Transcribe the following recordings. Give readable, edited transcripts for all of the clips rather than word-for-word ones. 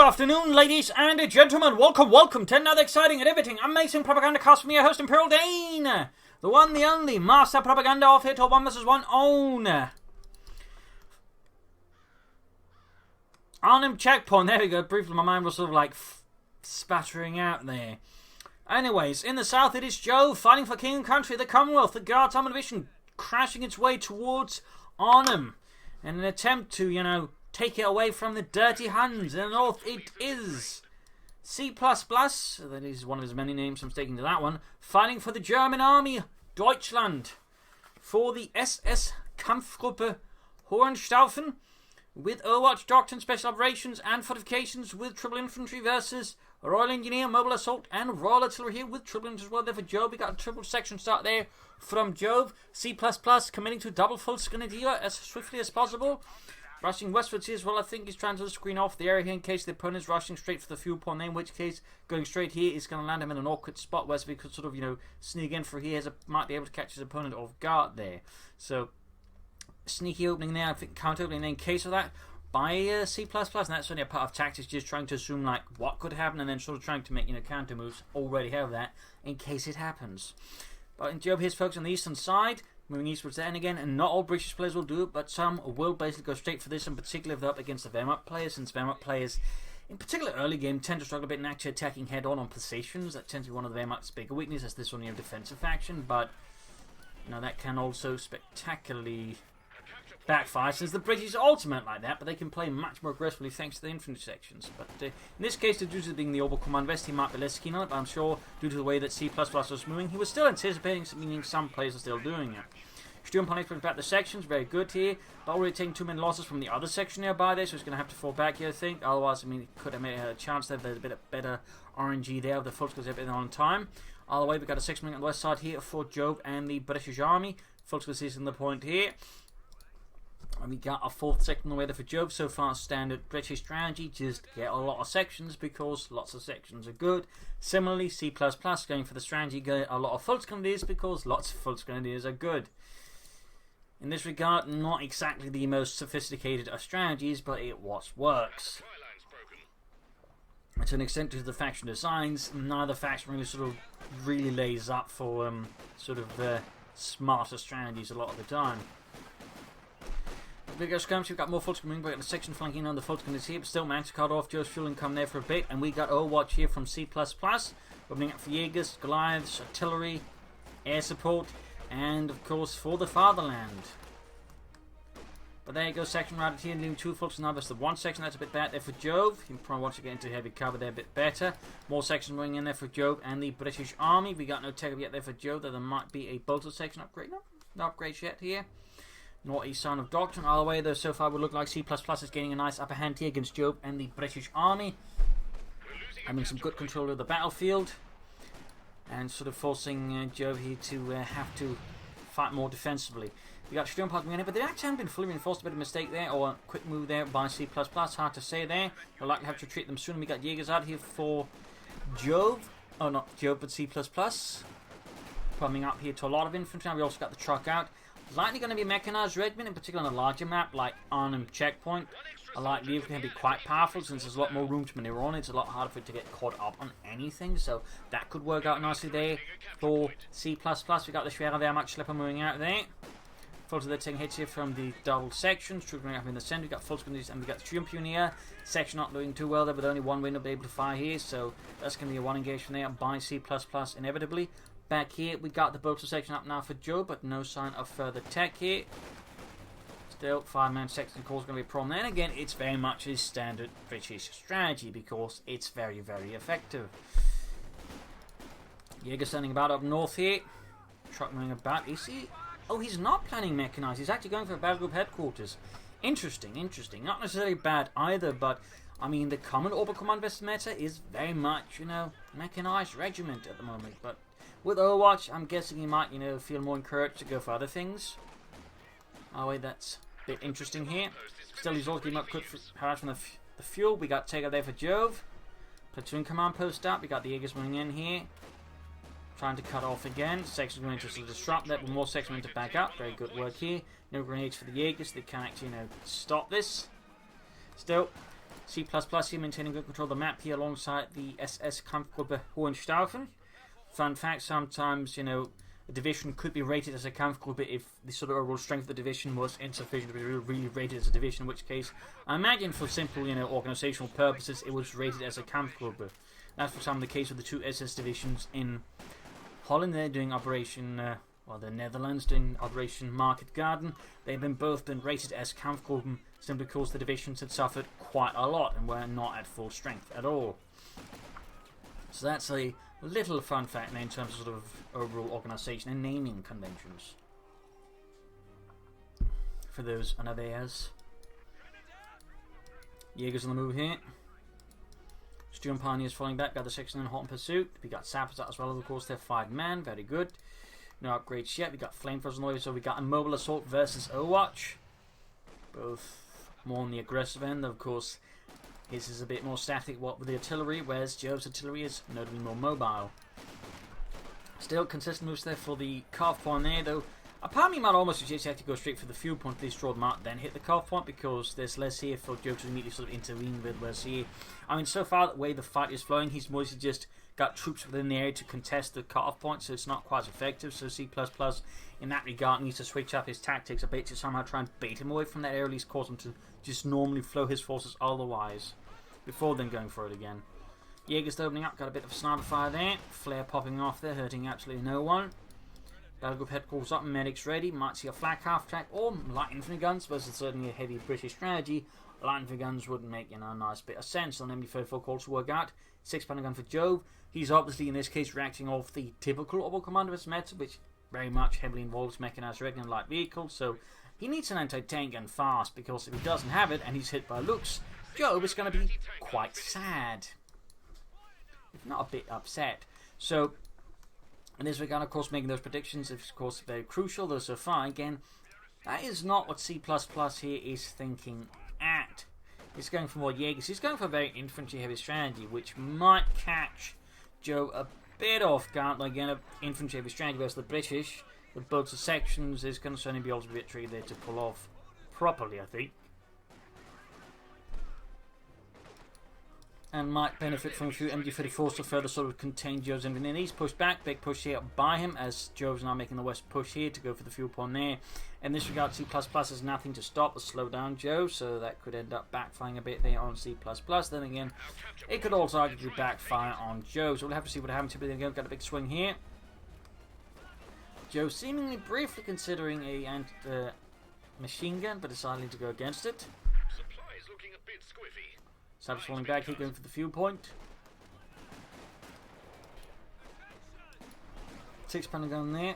afternoon, ladies and gentlemen. Welcome to another exciting and riveting, amazing Propagandacast from your host, Imperial Dane. The one, the only, master propaganda of it, or 1 vs 1 own. Arnhem Checkpoint, there we go. Briefly, my mind was sort of like spattering out there. Anyways, in the south it is Jove, fighting for king and country, the Commonwealth, the Guards Armour Division, crashing its way towards Arnhem. In an attempt to, take it away from the dirty Huns. In the north it is C++, that is one of his many names, I'm sticking to that one, fighting for the German army, Deutschland, for the SS Kampfgruppe Hohenstaufen, with Overwatch, Doctrine, Special Operations and Fortifications with Triple Infantry versus Royal Engineer, Mobile Assault and Royal Artillery here with Triple Infantry as well there for Jove. We got a triple section start there from Jove. C++ committing to double full Grenadier as swiftly as possible. Rushing westwards here as well. I think he's trying to screen off the area here in case the opponent is rushing straight for the fuel point there, in which case going straight here is going to land him in an awkward spot where we could sort of, sneak in for here. Might be able to catch his opponent off guard there. So, sneaky opening there, I think counter opening there in case of that by C++, and that's only a part of tactics, just trying to assume like what could happen and then sort of trying to make counter moves. Already have that in case it happens. But in Jove, here's focus on the eastern side. Moving eastwards then again, and not all British players will do it, but some will basically go straight for this, in particular if they're up against the Wehrmacht players, since Wehrmacht players, in particular early game, tend to struggle a bit in actually attacking head-on positions. That tends to be one of the Wehrmacht's bigger weaknesses, as this one defensive faction, but that can also spectacularly backfire, since the British are ultimate like that, but they can play much more aggressively thanks to the infantry sections. But in this case, due to being the Oberkommand West, he might be less keen on it, but I'm sure due to the way that C++ was moving, he was still anticipating, meaning some players are still doing it. Sturmpanic brings back the sections, very good here, but already taking too many losses from the other section nearby there, so he's going to have to fall back here, I think. Otherwise, he could have made a chance there. There's a bit of better RNG there, the full scores a bit on time. Either way, we've got a section on the west side here for Jove and the British Army. Full scores is in the point here. And we got a fourth section on the way there for Jove. So far, standard British strategy, just get a lot of sections because lots of sections are good. Similarly, C++ going for the strategy, get a lot of full grenadiers because lots of full grenadiers are good. In this regard, not exactly the most sophisticated of strategies, but it works. And to an extent, due to the faction designs, neither faction really lays up for smarter strategies a lot of the time. Bigger skirmish, we've got more full screen, we've got a section flanking on the full screen here, but still managed to cut off Joe's fuel income there for a bit, and we got Overwatch here from C++, opening up for Jaegers, Goliaths, artillery, air support, and of course for the fatherland. But there you go, section right here, leaving two full screen, now versus the one section, that's a bit bad there for Jove. He probably wants to get into heavy cover there a bit better. More sections going in there for Jove and the British Army. We got no tech up yet there for Jove, though there might be a bolter section upgrade. No upgrades yet here. Not a sign of Doctrine. Either way, though, so far would look like C++ is gaining a nice upper hand here against Jove and the British Army. Having some good control of the battlefield. And sort of forcing Jove here to have to fight more defensively. We got Sturmpod coming in, but they actually haven't been fully reinforced. A bit of a mistake there, or a quick move there by C++. Hard to say there. We'll likely have to treat them soon. We got Jaegers out here for Jove. Oh, not Jove, but C++. Coming up here to a lot of infantry. Now we also got the truck out. Likely going to be a mechanized regiment, in particular on a larger map like Arnhem Checkpoint. I like Jove can be quite powerful since there's a lot more room to maneuver on. It's a lot harder for it to get caught up on anything, so that could work out nicely there for C++. We got the Schwere Wehrmacht Schlepper moving out there. Full to the taking hits here from the double sections. True going up in the centre. We got full screens and we got the Sturmpioneer section not doing too well there, with only one window to be able to fire here, so that's going to be a one engagement there by C++ inevitably. Back here, we got the bolter section up now for Joe, but no sign of further tech here. Still, 5-man section call is going to be a problem. And again, it's very much a standard British strategy because it's very, very effective. Jaeger standing about up north here. Truck moving about. Is he? Oh, he's not planning mechanized. He's actually going for a battle group headquarters. Interesting. Not necessarily bad either, but the common Oberkommand West meta is very much, mechanized regiment at the moment, but with Overwatch, I'm guessing he might, feel more encouraged to go for other things. Oh wait, that's a bit interesting here. Still, he's also up good for from the fuel. We got take out there for Jove. Platoon command post up. We got the Jaegers moving in here. Trying to cut off again. Sections going to disrupt that, with more sections going to back up. Very good work here. No grenades for the Jaegers. They can actually, stop this. Still, C++ here maintaining good control of the map here alongside the SS Kampfgruppe Hohenstaufen. Fun fact, sometimes, you know, a division could be rated as a Kampfgruppe if the sort of overall strength of the division was insufficient to be really rated as a division, in which case, I imagine for simple, you know, organizational purposes, it was rated as a Kampfgruppe. That's for some of the case with the two SS divisions in Holland. They're doing Operation, the Netherlands doing Operation Market Garden. They've both been rated as Kampfgruppen simply because the divisions had suffered quite a lot and were not at full strength at all. So that's a little fun fact in terms of sort of overall organisation and naming conventions. For those unawares. Jaegers on the move here. Stuart Pioneers falling back, got the section in hot in pursuit. We got Sappers out as well, of course, they're 5-man, very good. No upgrades yet, we got Flamethrowers on the way, so we got a Mobile Assault versus Overwatch. Both more on the aggressive end, of course. His is a bit more static, what with the artillery, whereas Jove's artillery is notably more mobile. Still consistent moves there for the carve point there, though. A part of me might almost suggest you have to go straight for the fuel point, please draw them out, then hit the carve point, because there's less here for Jove to immediately sort of intervene with. Whereas here, I mean, so far the way the fight is flowing, he's mostly just got troops within the area to contest the cut-off point, so it's not quite as effective. So C++ in that regard needs to switch up his tactics a bit to somehow try and bait him away from that area, at least cause him to just normally flow his forces otherwise, before then going for it again. Jaeger's opening up, got a bit of a sniper fire there, flare popping off there, hurting absolutely no one. Battle group headquarters up, medics ready, might see a flak half track or light infantry guns, but it's certainly a heavy British strategy. Light infantry guns wouldn't make, you know, a nice bit of sense on MD34 calls to work out. 6-pounder gun for Jove. He's obviously in this case reacting off the typical Oval Commander's method, which very much heavily involves mechanized regular light vehicles, so he needs an anti-tank gun fast, because if he doesn't have it and he's hit by Lux, Jove is going to be quite sad, if not a bit upset. So in this regard, of course, making those predictions is of course very crucial, though so far again that is not what C++ here is thinking at. He's going for more Jaegers. He's going for a very infantry heavy strategy, which might catch Joe a bit off guard. Again, an infantry heavy strategy versus the British with both the sections is going to certainly be able to be a trick there to pull off properly, I think. And might benefit from a few MG34s to further sort of contain Jove's enemy. And he's pushed back, big push here by him as Jove's now making the west push here to go for the fuel point there. In this regard, C++ has nothing to stop or slow down Jove, so that could end up backfiring a bit there on C++. Then again, it could also arguably backfire on Jove, so we'll have to see what happens. But then again, got a big swing here. Jove seemingly briefly considering a machine gun, but deciding to go against it. Supplies looking a bit squiffy. Sappers falling back here, going for the fuel point. 6-pounder gun there.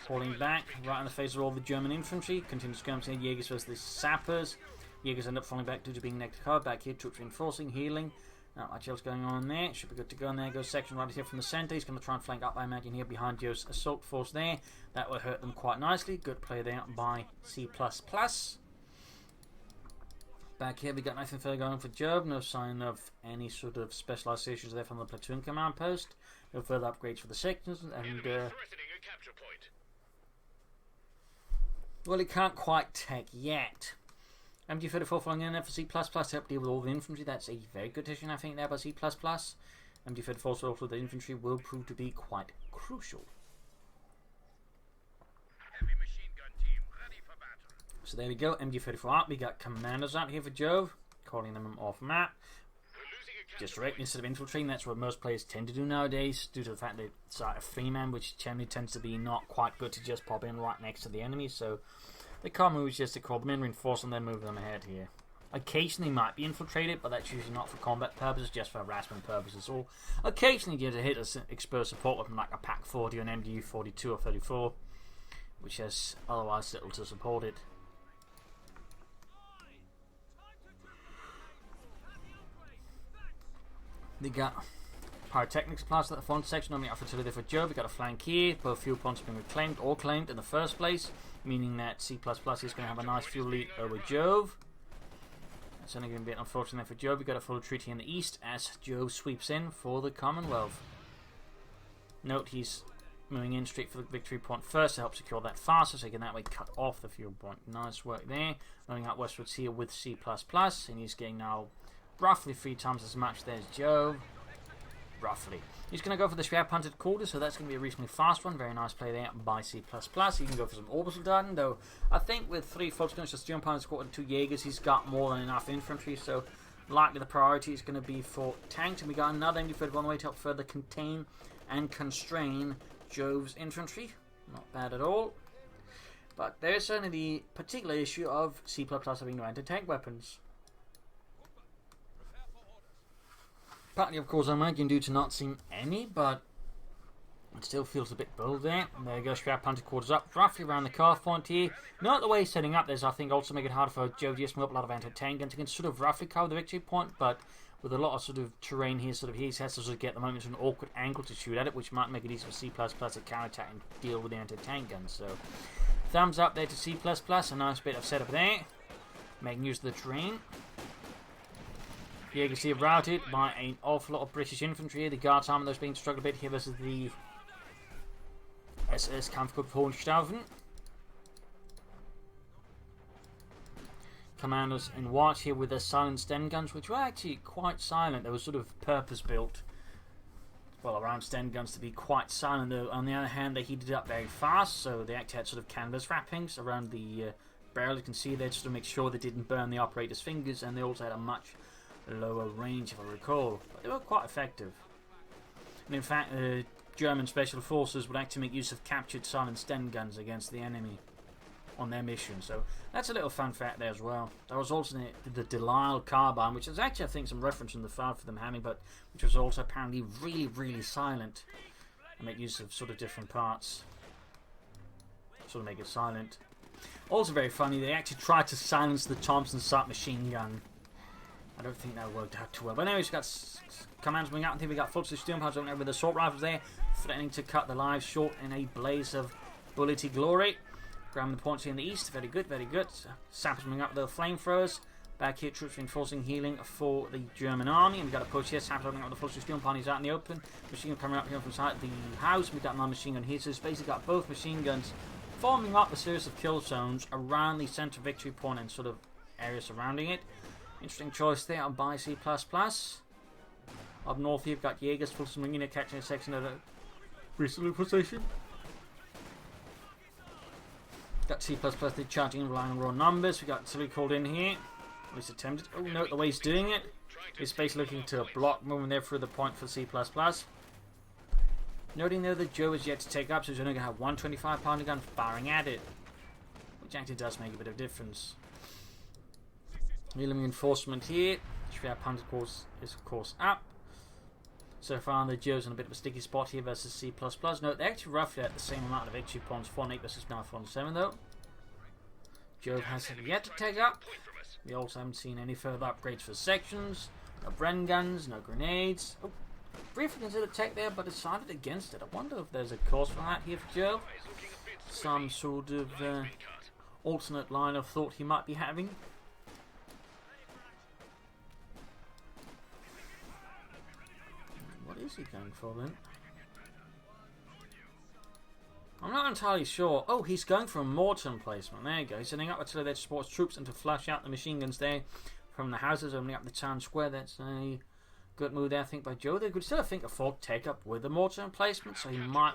Falling back, right in the face of all the German infantry. Continues skirmishing here, Jaegers versus the Sappers. Jaegers end up falling back due to being negative cover. Back here, troops reinforcing, healing. Not much else going on there. Should be good to go. And there goes section right here from the centre. He's going to try and flank up, I imagine, here behind Joe's assault force there. That will hurt them quite nicely. Good play there by C++. Back here, we got nothing further going for Jove. No sign of any sort of specializations there from the platoon command post. No further upgrades for the sections. And well, it can't quite take yet. MG34 flying in there for C++ to help deal with all the infantry. That's a very good addition, I think, there by C++. MG34 also for the infantry will prove to be quite crucial. Heavy machine gun team ready for battle. So there we go, MG34 out. We got commanders out here for Jove, calling them off map. Just direct instead of infiltrating. That's what most players tend to do nowadays, due to the fact that it's a free man, which generally tends to be not quite good to just pop in right next to the enemy. So the common move is just to call them in, reinforce them, then move them ahead here. Occasionally might be infiltrated, but that's usually not for combat purposes, just for harassment purposes. Or occasionally you get to hit an exposed support weapon like a PaK 40 or an MDU 42 or 34, which has otherwise little to support it. They got pyrotechnics supplies at the front section on the upper artillery for Jove. We got a flank here. Both fuel points have been reclaimed or claimed in the first place, meaning that C++ is going to have a nice fuel lead over Jove. That's only going to be unfortunate for Jove. We got a full retreat here in the east as Jove sweeps in for the Commonwealth. Note he's moving in straight for the victory point first to help secure that faster, so you can that way cut off the fuel point. Nice work there. Running out westwards here with C++, and he's getting now roughly 3 times as much there as Jove. Roughly. He's going to go for the spare punted quarter, so that's going to be a reasonably fast one. Very nice play there by C++. He can go for some orbital darting, though I think with 3 float guns, just 2 punted quarter and 2 Jaegers, he's got more than enough infantry, so likely the priority is going to be for tanks. And we got another MD-31 on the way to help further contain and constrain Jove's infantry. Not bad at all. But there's certainly the particular issue of C++ having no anti-tank weapons. Partly, of course, I'm making due to not seeing any, but it still feels a bit bold there. And there goes Strap punted quarters up, roughly around the car point here. Not the way he's setting up, there's I think also make it harder for Jove to move up a lot of anti-tank guns. He can sort of roughly cover the victory point, but with a lot of sort of terrain here, he has to sort of get the moment to an awkward angle to shoot at it, which might make it easy for C++ to counter-attack and deal with the anti-tank guns. So, thumbs up there to C++, a nice bit of setup there. Making use of the terrain. Here you can see routed by an awful lot of British infantry. The Guards armor that's being struggled a bit here versus the SS Kampfgruppe Hohenstaufen. Commandos in white here with their silent Sten guns, which were actually quite silent. They were sort of purpose-built, well, around Sten guns to be quite silent, though. On the other hand, they heated up very fast, so they actually had sort of canvas wrappings around the barrel. You can see there just to make sure they didn't burn the operator's fingers, and they also had a much lower range, if I recall. But they were quite effective. And in fact, German special forces would actually make use of captured silent Sten guns against the enemy on their mission, so that's a little fun fact there as well. There was also the Delisle carbine, which is actually I think some reference in the file for them having, but which was also apparently really silent and make use of sort of different parts, sort of make it silent. Also very funny, they actually tried to silence the Thompson submachine gun. I don't think that worked out too well. But anyways, we've got commands moving out. I think we got full steel piles over with assault rifles there, threatening to cut the lives short in a blaze of bullety glory. Grabbing the points here in the east. Very good, very good. Sappers moving up with the flamethrowers. Back here, troops reinforcing healing for the German army. And we've got a push here. Sappers opening up with the full steel parties out in the open. Machine gun coming up here from inside the house. We've got another machine gun here. So it's basically got both machine guns forming up a series of kill zones around the center victory point and sort of area surrounding it. Interesting choice there by C++. Up north here, we've got Jaegers, full swing unit catching a section of the resolute position. Got C++ they're charging and relying on raw numbers. We got Tilly called in here. At least attempted. Oh no, the way he's doing it is basically looking to block moving there through the point for C++. Noting though that Joe is yet to take up, so he's only going to have one 25-pounder gun firing at it, which actually does make a bit of difference. Healing reinforcement here. Our punted course is of course up. So far, the Joe's in a bit of a sticky spot here versus C++. No, they're actually roughly at the same amount of victory points. 4-8 versus now 4-7 though. Jove has yet to take up. We also haven't seen any further upgrades for sections. No Bren guns, no grenades. Oh, briefly considered tech there, but decided against it. I wonder if there's a cause for that here for Jove. Some sort of alternate line of thought he might be having. What is he going for then? I'm not entirely sure. Oh, he's going for a mortar emplacement. There you go. He's setting up artillery there to support troops and to flush out the machine guns there from the houses opening up the town square. That's a good move there, I think, by Joe. They could still think afford take up with a mortar emplacement, so he might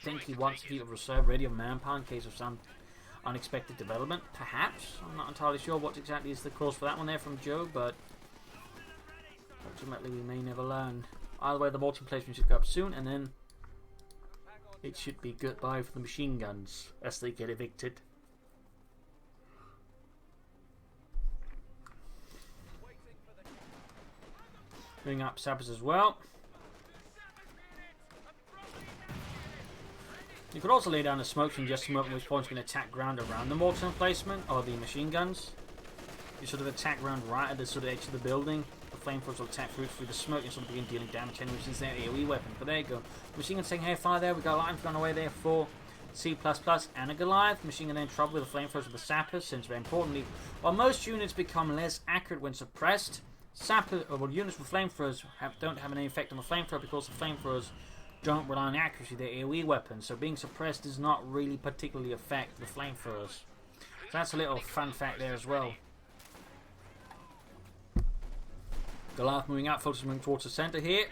think he wants to keep a reserve ready of manpower in case of some unexpected development. Perhaps. I'm not entirely sure what exactly is the cause for that one there from Joe, but ultimately we may never learn. Either way, the mortar emplacement should go up soon, and then it should be goodbye for the machine guns as they get evicted. Moving up sappers as well. You could also lay down a smoke screen just to know at which point you can attack ground around the mortar emplacement or the machine guns. You sort of attack ground right at the sort of edge of the building. The flamethrowers will attack through the smoke and sort of begin dealing damage anyway since they're AoE weapon. But there you go. Machine gun taking hair fire there. We got a line gone away there for C++ and a Goliath. Machine gun in trouble with the flamethrowers with the sappers, since very importantly, while most units become less accurate when suppressed, units with flamethrowers don't have any effect on the flamethrower because the flamethrowers don't rely on accuracy, they're AoE weapons, so being suppressed does not really particularly affect the flamethrowers. So that's a little fun fact there as well. Goliath moving out, focusing moving towards the centre here.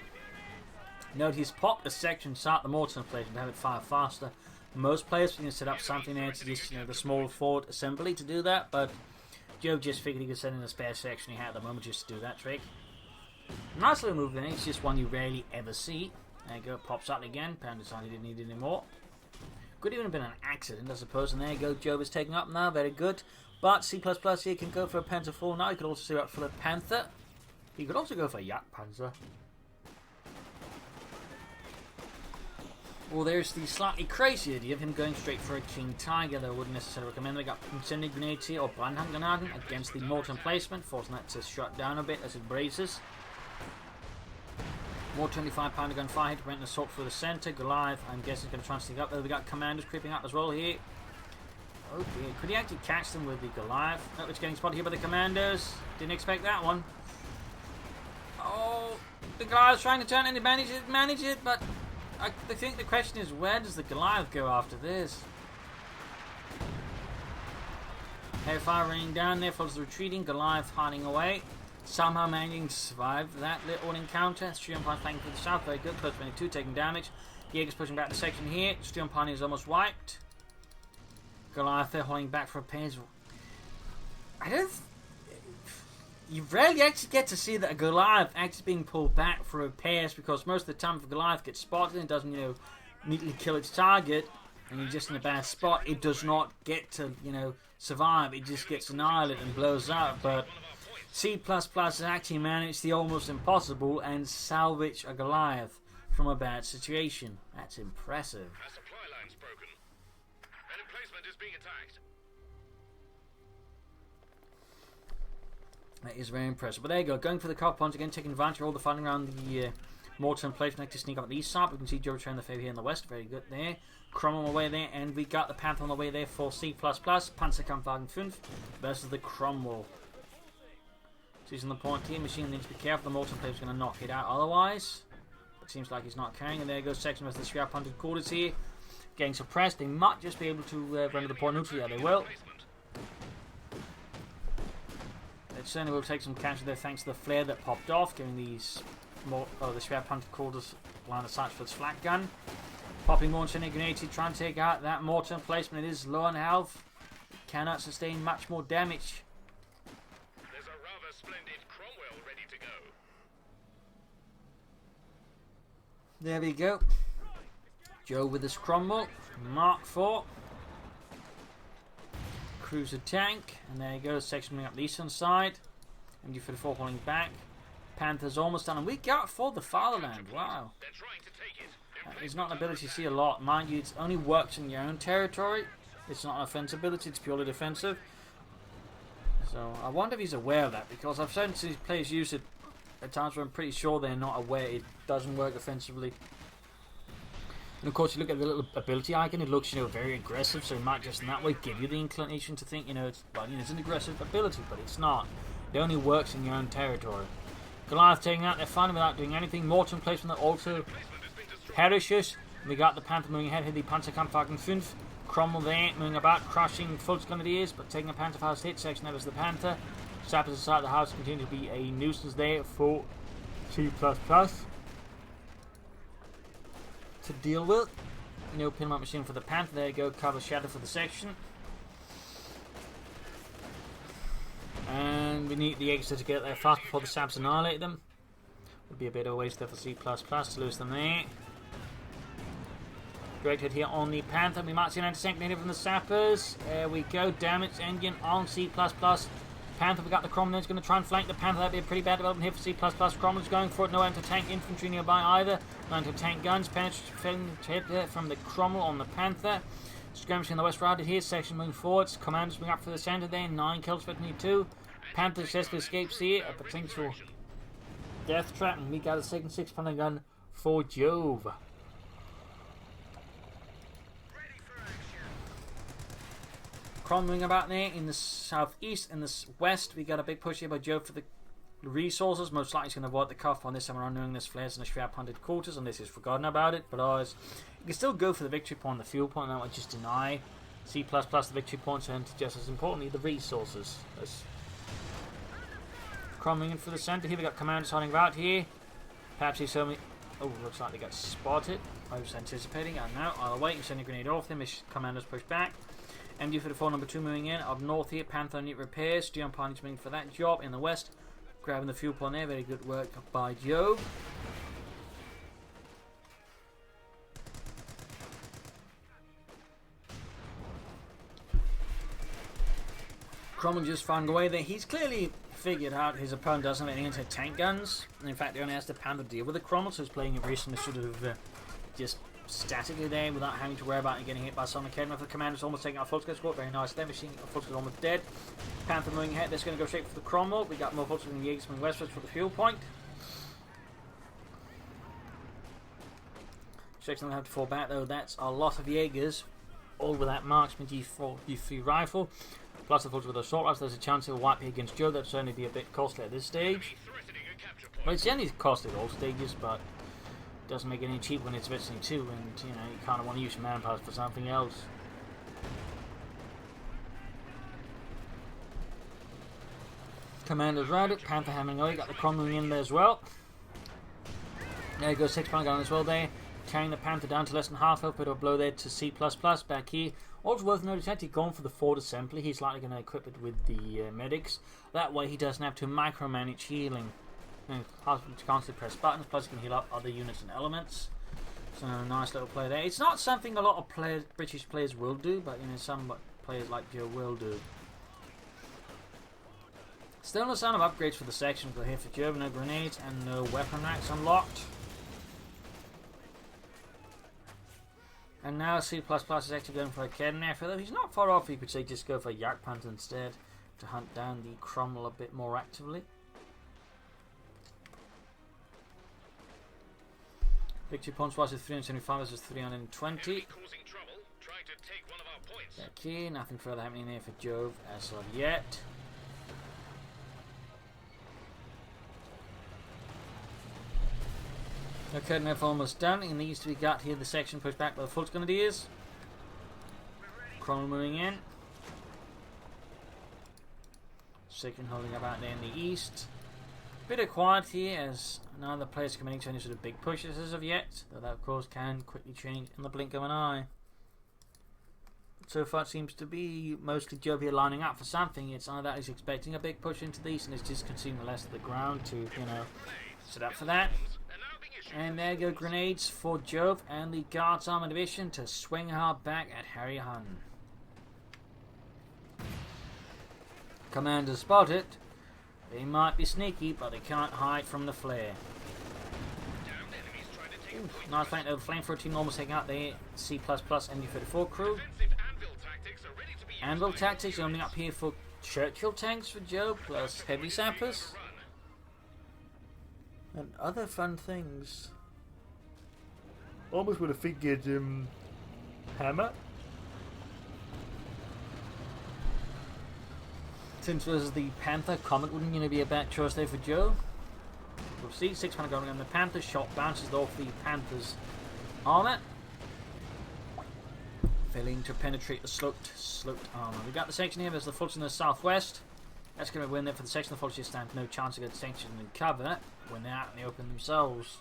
Note he's popped a section, start the mortar in place to have it fire faster. Most players can set up something there to just, the small forward assembly to do that, but Jove just figured he could send in a spare section he had at the moment just to do that trick. Nice little move there, it's just one you rarely ever see. There you go, pops up again, Pound decided he didn't need it anymore. Could even have been an accident, I suppose, and there you go, Jove is taking up now, very good. But C++ here can go for a Panther 4 now, he could also see up for the Panther. He could also go for a Yak Panzer. Well, there's the slightly crazy idea of him going straight for a King Tiger, though I wouldn't necessarily recommend. They got incendiary grenades here, or Brandhandgranaden against the mortar emplacement, forcing that to shut down a bit as it braces. More 25-pounder gunfire hit to prevent an assault through the centre. Goliath, I'm guessing, is going to try and sneak up there. We got commanders creeping up as well here. Oh dear, could he actually catch them with the Goliath? No, it's getting spotted here by the commanders. Didn't expect that one. Oh, the Goliath's trying to turn and he manage it, but I think the question is, where does the Goliath go after this? Hairfire raining down there, follows the retreating, Goliath hiding away. Somehow managing to survive that little encounter. Striumpine flanking to the south, very good, close 22, taking damage. Jaeger's pushing back the section here, Striumpine is almost wiped. Goliath there holding back for a pace. You rarely actually get to see that a Goliath actually being pulled back for repairs, because most of the time if a Goliath gets spotted and doesn't, neatly kill its target, and you're just in a bad spot, it does not get to, survive. It just gets annihilated and blows up. But C++ has actually managed the almost impossible and salvage a Goliath from a bad situation. That's impressive. Our supply line's broken. An emplacement is being attacked. That is very impressive. But there you go, going for the cop punch again, taking advantage of all the fighting around the mortar emplacement to sneak up on the east side. We can see Jove return the favour here in the west. Very good there. Crom on the way there, and we got the Panther on the way there for C++. Panzerkampfwagen 5 versus the Cromwell. Seizing the point here, Machine needs to be careful. The mortar player is going to knock it out otherwise. But seems like he's not carrying. And there goes section versus the Shrap Hunted Quarters here. Getting suppressed. They might just be able to render the point neutral. Yeah, they will. It certainly will take some capture there thanks to the flare that popped off, giving these the Shrap Hunted Quarters line of sight for its flak gun. Popping more incendiary grenades here, trying to take out that mortar emplacement. It is low on health. It cannot sustain much more damage. There's a rather splendid Cromwell ready to go. There we go. Joe with his Cromwell. Mark IV. Cruiser tank. And there you go. Sectioning up the eastern side. MG-44 holding back. Panther's almost done. And we got for the Fatherland. Wow. They're trying to take it. It's not an ability you see a lot. Mind you, it only works in your own territory. It's not an offensive ability. It's purely defensive. So I wonder if he's aware of that, because I've seen these players use it at times where I'm pretty sure they're not aware it doesn't work offensively. And of course, you look at the little ability icon, it looks, very aggressive, so it might just in that way give you the inclination to think, it's an aggressive ability, but it's not. It only works in your own territory. Goliath taking out their fun without doing anything. Mortar placement that also perishes. We got the Panther moving ahead here, the Panzerkampfwagen 5. Cromwell there, moving about, crushing Fultz Grenadiers, but taking a Panther fast hit section. That was the Panther. Sappers inside the house continue to be a nuisance there for C++ to deal with. No pinmount machine for the Panther. There you go, cover shadow for the section. And we need the exit to get there fast before the Saps annihilate them. Would be a bit of a waste there for C++ to lose them there. Great hit here on the Panther. We might see an anti-tank grenade from the Sappers. There we go. Damage engine on C++. Panther, we got the Cromwell. It's going to try and flank the Panther. That'd be a pretty bad development here for C++. Cromwell's going for it. No anti-tank infantry nearby either. No anti-tank guns. Penetrating hit from the Cromwell on the Panther. Skirmishing in the west routed here. Section moving forwards. Commanders moving up for the centre there. 9 kills for 22. Panther successfully escapes here. A potential death trap. And we got a second 6-pounder gun for Jove. Crom moving about there in the southeast. In the west, we got a big push here by Jove for the resources. Most likely he's going to avoid the cuff on this time around, knowing there's flares in the strap hunted quarters, and this is forgotten about it. But otherwise, you can still go for the victory point, the fuel point, and that would just deny C++ the victory points, and just as importantly, the resources. Crumbling in for the center here. We got commanders hiding about here. Perhaps he's only. Oh, looks like they got spotted. I was anticipating. I know. I'll wait and send a grenade off them. His commanders push back. MD for the 4 number 2 moving in. Up north here, Panther unit repairs. Dion Party's moving for that job. In the west, grabbing the fuel point there. Very good work by Jove. Cromwell just found a way there. He's clearly figured out his opponent doesn't have any anti-tank guns. And in fact, they only has the Panther deal with the Cromwell, so he's playing it recently sort of just statically there without having to worry about getting hit by some academy. The commander's almost taking out Fultz squad. Very nice there. Machine Fultz is almost dead. Panther moving ahead. That's going to go straight for the Cromwell. We got more Fultz and Jaegers moving westwards for the fuel point. Shake's going to have to fall back though. That's a lot of Jaegers, all with that marksman G3 rifle. Plus the Fultz with assault rifles. There's a chance he'll wipe here against Joe. That'll certainly be a bit costly at this stage. Well, it's generally costly at all stages, but it doesn't make it any cheap when it's Destiny 2, and you know you kind of want to use your manpower for something else. Commander's routed. Panther hammering away. Got the Cromwell in there as well. There goes 6-pound gun as well there. Carrying the Panther down to less than half health, but a blow there to C++ back here. Also worth noting, he's actually gone for the forward assembly. He's likely going to equip it with the medics. That way he doesn't have to micromanage healing. And constantly press buttons, plus he can heal up other units and elements. So nice little play there. It's not something a lot of British players will do, but you know some players like Joe will do. Still no sign of upgrades for the section, but here for Jove, no grenades and no weapon racks unlocked. And now C++ is actually going for a Kednef, though he's not far off. You could say just go for a Yak Panther instead to hunt down the Cromwell a bit more actively. Victory points was 375 versus 320. Okay, nothing further happening there for Jove as of yet. Okay, now almost done. It needs to be got here. The section pushed back by the Fultz Grenadiers. Cromwell moving in. Section holding about there in the east. Bit of quiet here as none of the players committing to any sort of big pushes as of yet, though that of course can quickly change in the blink of an eye. So far it seems to be mostly Jove here lining up for something. It's either that he's expecting a big push into these and it's just consuming the rest of the ground to, you know, set up for that. And there go grenades for Jove and the Guards Armour Division to swing hard back at Harry Hun. Commander spotted. They might be sneaky, but they can't hide from the flare. Ooh, nice flank though. The flamethrower team almost taking out the C++ MD-34 crew. Anvil tactics only up here for Churchill tanks for Joe, plus heavy sappers. And other fun things. Almost would have figured Hammer. Since versus the Panther, Comet wouldn't be a bad choice there for Joe. We'll see. 6-pound going on the Panther. Shot bounces off the Panther's armor, failing to penetrate the sloped armor. We got the section here. There's the Fultz in the southwest. That's going to win there for the section. The Fultz just stand no chance to get section and cover when they're out in the open themselves.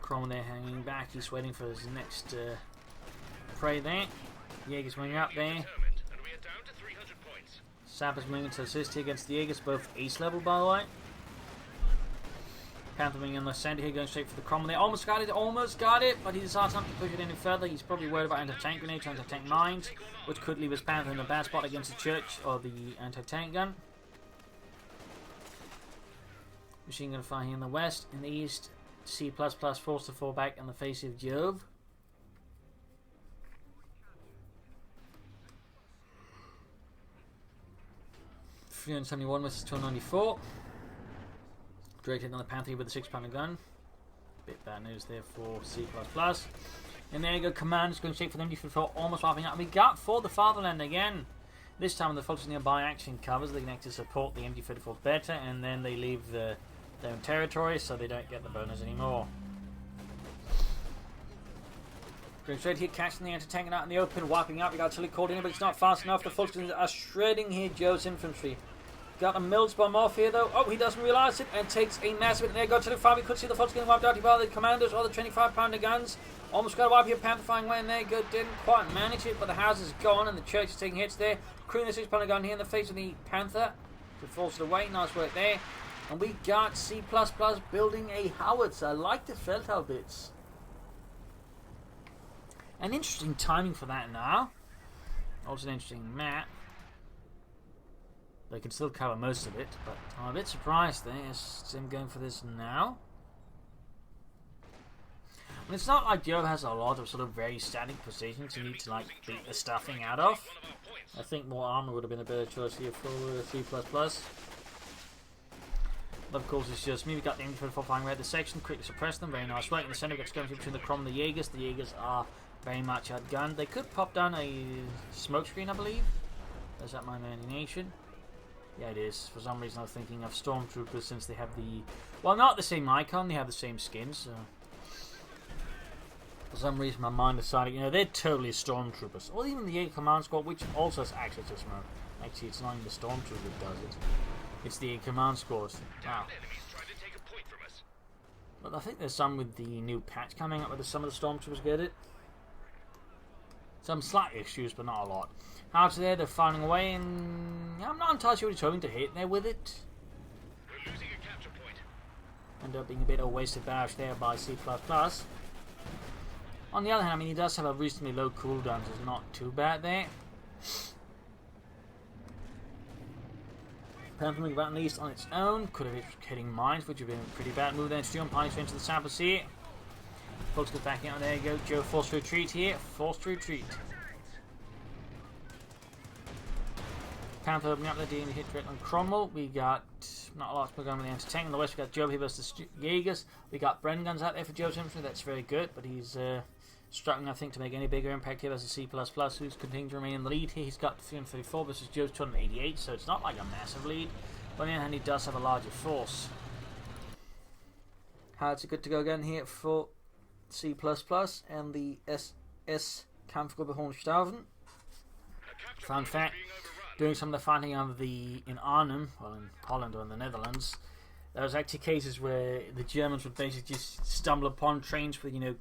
Cromwell there hanging back. He's waiting for his next prey there. Jaeger's moving up there. Sapper's moving to assist here against the Jaegers, both ace level by the way. Panther moving in the center here, going straight for the Cromwell there. Almost got it, but he decides not to push it any further. He's probably worried about anti-tank grenades, anti-tank mines, which could leave his Panther in a bad spot against the church or the anti-tank gun. Machine gun fire here in the west. In the east, C++ forced to fall back in the face of Jove. .371 versus 294. Drake hitting on the Panther with a 6-pounder gun. Bit bad news there for C++. And there you go, commanders going straight for them, for almost wiping out. And we got for the fatherland again. This time they're focusing nearby action covers, they can actually support the MD-34 better, and then they leave their own territory, so they don't get the bonus anymore. Going straight here, catching the anti-tank out in the open, wiping out. We got artillery called in, but it's not fast enough. The Fultons are shredding here Joe's infantry. Got a Mills bomb off here though. Oh, he doesn't realise it and takes a massive hit. There goes to the 5. We could see the Fultons getting wiped out by the commandos or the 25-pounder guns. Almost got a wipe here, Panther flying away, and there you go. Didn't quite manage it, but the house is gone and the church is taking hits there. Crewing the 6-pounder gun here in the face of the Panther. It falls to the way. Nice work there. And we got C++ building a howitzer. I like the Feldhau bits. An interesting timing for that now. Also an interesting map. They can still cover most of it, but I'm a bit surprised there. Is him going for this now? And it's not like Jove has a lot of sort of very static positions you need to like beat the stuffing out of. I think more armor would have been a better choice here for C++. But of course it's just me. We got the M24 flying right at the section, quickly suppress them, very nice work. In the center we got skirmishing between the Crom and the Jaegers. The Jaegers are very much outgunned. They could pop down a smoke screen, I believe. Is that my imagination? Yeah, it is. For some reason I was thinking of Stormtroopers since they have the... Well, not the same icon, they have the same skin, so... For some reason my mind decided, you know, they're totally Stormtroopers. Or even the Jaeger Command Squad, which also has access to smoke. Actually, it's not even the Stormtrooper that does it. It's the Jaeger Command Squad. Wow. But I think there's some with the new patch coming up where some of the Stormtroopers get it. Some slight issues, but not a lot. Out there, they're firing away, and I'm not entirely sure what he's hoping to hit there with it. We're losing a capture point. Ended up being a bit of a wasted barrage there by C++. On the other hand, I mean, he does have a reasonably low cooldown, so it's not too bad there. Panther moving about east on its own. Could have been hitting mines, which would have been a pretty bad move there. Steele and Piney into the samples here. Folks get back out. There you go. Joe forced to retreat here. Forced to retreat. Panther opening up the D and hit direct on Cromwell. We got not a lot going on with the anti-tank. In the west, we got Jove here versus Jaegers. We got Bren guns out there for Jove's infantry. That's very good, but he's struggling, I think, to make any bigger impact here versus C++, who's continuing to remain in the lead here. He's got 334 versus Jove's 288, so it's not like a massive lead. But on the other hand, he does have a larger force. How's it good to go again here for C++ and the SS Kampfgruppe Hohenstaufen? Fun fact, doing some of the fighting in Arnhem, well in Holland or in the Netherlands, there was actually cases where the Germans would basically just stumble upon trains with, you know,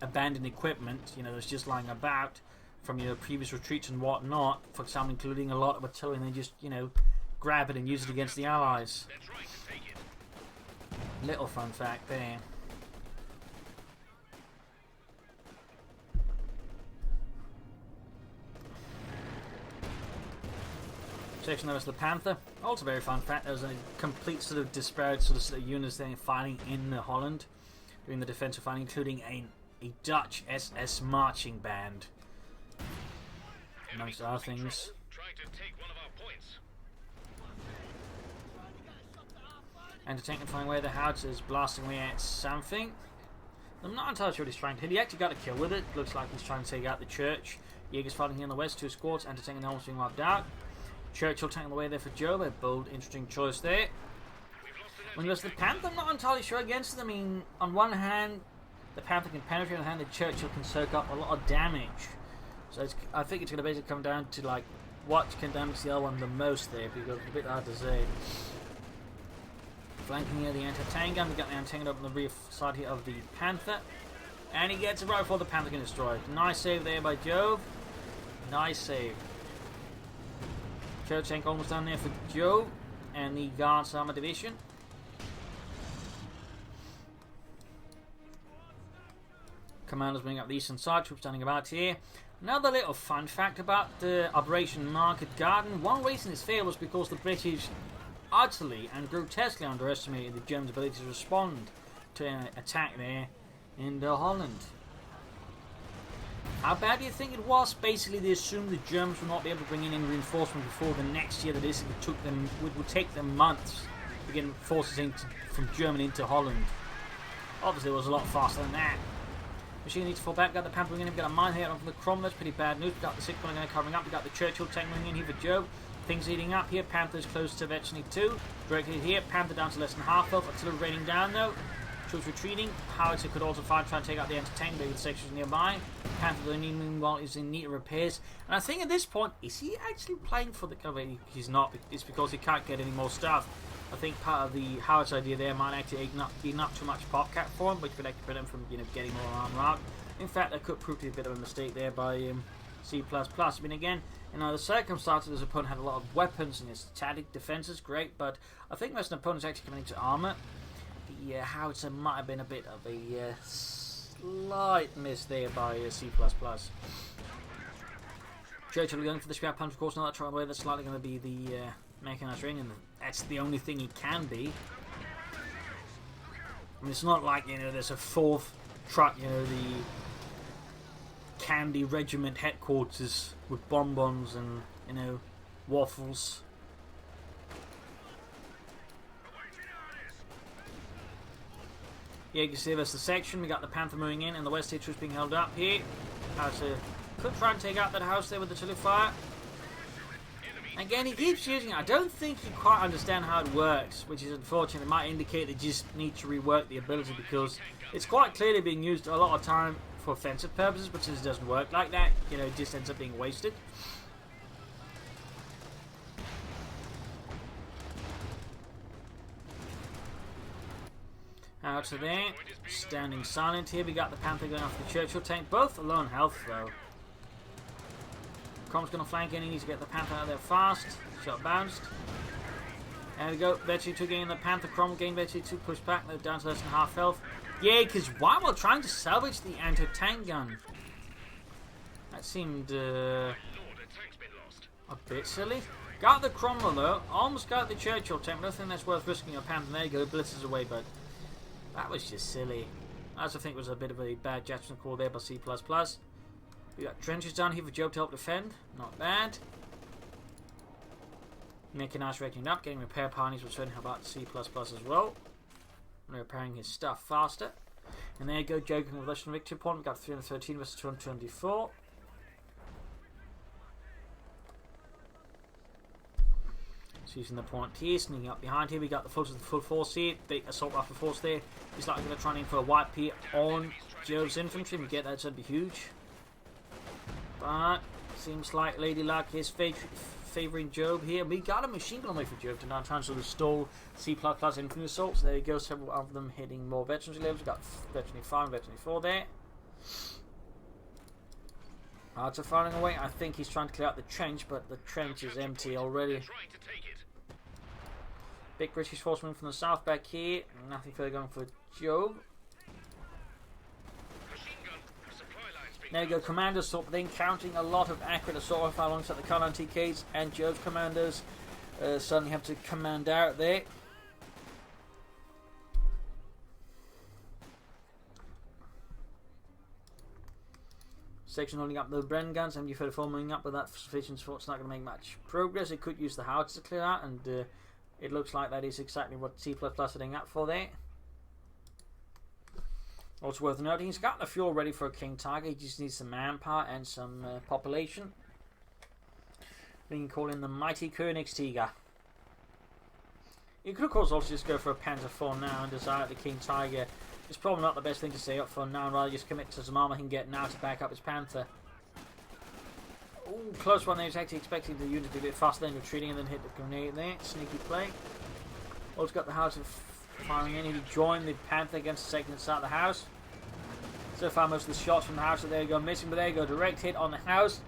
abandoned equipment, you know, that's just lying about from your previous retreats and whatnot, for example, including a lot of artillery, and they just, you know, grab it and use it against the Allies. Little fun fact there. Section there was the Panther. Also very fun fact, there was a complete sort of disparate sort of units there fighting in Holland, doing the defensive fighting, including a Dutch SS marching band, amongst other things. Trying to take one of our points. Anti-tank and flying away, the howitzers blasting away at something. I'm not entirely sure what he's trying to hit. He actually got a kill with it. Looks like he's trying to take out the church. Jaegers fighting here in the west, 2 squads. Anti-tank and almost being wiped out. Churchill tanking the way there for Jove. A bold, interesting choice there. When goes to the Panther, I'm not entirely sure against it. I mean, on one hand, the Panther can penetrate, on the other hand, the Churchill can soak up a lot of damage. So I think it's going to basically come down to like what can damage the other one the most there, because it's a bit hard to say. Flanking here the anti-tank gun. We got the anti-tank up on the rear side here of the Panther, and he gets it right before the Panther can destroy it. Nice save there by Jove. Nice save. Church tank almost down there for Jove and the Guards Armour Division. Commanders bring up the eastern side, troops standing about here. Another little fun fact about the Operation Market Garden. One reason it's failed was because the British utterly and grotesquely underestimated the Germans' ability to respond to an attack there in Holland. How bad do you think it was? Basically, they assumed the Germans would not be able to bring in any reinforcement before the next year. That is, would take them months to get forces from Germany into Holland. Obviously, it was a lot faster than that. Machine needs to fall back. Got the Panther in. We've got a mine here from the Cromwell. That's pretty bad news. We've got the 6 1 covering up. We've got the Churchill tank moving in here for Jove. Things heating up here. Panther's close to virtually 2. Directly here. Panther down to less than half health. Artillery raining down though. Troops retreating. Howitzer could also try and take out the anti-tank. Maybe the sections nearby. Panther meanwhile is in need of repairs. And I think at this point, is he actually playing for the... Oh, wait, he's not. It's because he can't get any more stuff. I think part of the Howitzer idea there might actually be not too much popcat for him, which could actually prevent him from getting more armor out. In fact, that could prove to be a bit of a mistake there by C++. I mean, again, in other circumstances, his opponent had a lot of weapons and his static defenses, great, but I think most of the opponents actually coming into armor. The Howitzer might have been a bit of a slight miss there by C++. Churchill going for the spear punch, of course, not that trouble away. That's likely going to be the mechanized ring, and that's the only thing he can be. I mean, it's not like, there's a 4th truck, the Candy Regiment headquarters with bonbons and, waffles. Yeah, you can see there's the section. We got the Panther moving in, and the West State troops being held up here. Howitzer could try and take out that house there with the artillery fire. Again, he keeps using it. I don't think he quite understands how it works, which is unfortunate. It might indicate they just need to rework the ability, because it's quite clearly being used a lot of time for offensive purposes, but since it doesn't work like that, it just ends up being wasted. Out to there, standing silent here. We got the Panther going after the Churchill tank, both low on health though. Crom's going to flank in. He needs to get the Panther out of there fast. Shot bounced. There we go. Virtually 2 getting the Panther. Crom gained virtually 2. Push back. They're down to less than half health. Yeah, because while we're trying to salvage the anti-tank gun, that seemed a bit silly. Got the Cromwell though. Almost got the Churchill tank. But I don't think that's worth risking a Panther. There you go. Blitzes away, but that was just silly. As I think was a bit of a bad judgment call there by C++. We got trenches down here for Jove to help defend. Not bad. Mechanized rating up, getting repair parties, which certainly help out C++ as well. And repairing his stuff faster. And there you go, joking with Russian victory point. We got 313 versus 224. So using the point here, sneaking up behind here. We got the full force here. The assault rifle force there. He's likely going to try and aim for a wipe here on Jove's infantry. We get that, so that'd be huge. But seems like Lady Luck is favouring Jove here. We got a machine gun away for Jove to now try and sort of stall C++ infantry assault. So there you go, several of them hitting more veterans levels. We've got veteran 5 and veteran 4 there. Howitzer firing away. I think he's trying to clear out the trench, but the trench is empty already. Big British force moving from the south back here. Nothing further going for Jove. There you go, commando assault, but then counting a lot of accurate assault rifle alongside the Carlin TKs, and Jove's commandos suddenly have to command out there. Section holding up the Bren guns, MG34 moving up, but that sufficient support. It's not going to make much progress. It could use the Howitzer to clear out, and it looks like that is exactly what C++ are heading up for there. Also worth noting, he's got the fuel ready for a King Tiger. He just needs some manpower and some population. We can call him the Mighty Königstiger. You could of course also just go for a Panzer IV now and decide the King Tiger. It's probably not the best thing to stay up for now, and rather just commit to some armor he can get now to back up his Panther. Ooh, close one there. He's actually expecting the unit to be a bit faster than retreating and then hit the grenade there. Sneaky play. Also got the Howitzer firing in. He joined the Panther against the second inside the house. So far most of the shots from the house, so there you go, missing, but there you go, direct hit on the house.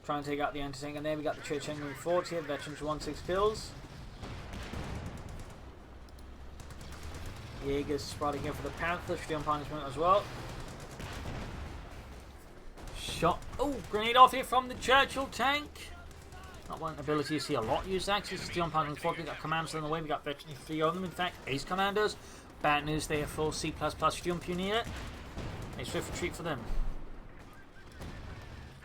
Try and take out the anti-tank, and there we got the Church moving forward here. Veterans 1-6 kills. Jaeger's spotting here for the Panther, Stream punishment as well. Shot. Oh, grenade off here from the Churchill tank. Not one ability you see a lot used actually. It's Dion Punishment 4. We've got commandos on the way. We've got veteran 3 on them. In fact, ace commandos. Bad news there for C++ Stream Pioneer. A swift retreat for them.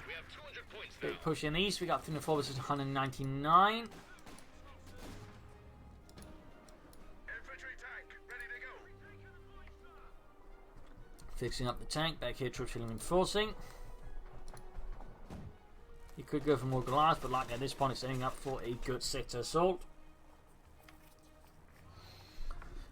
We have 200 points now. Big push in the east. We got 304 versus 199. Infantry tank, ready to go. Fixing up the tank. Back here, troops reinforcing. He could go for more Goliaths, but like at this point, it's setting up for a good sector assault.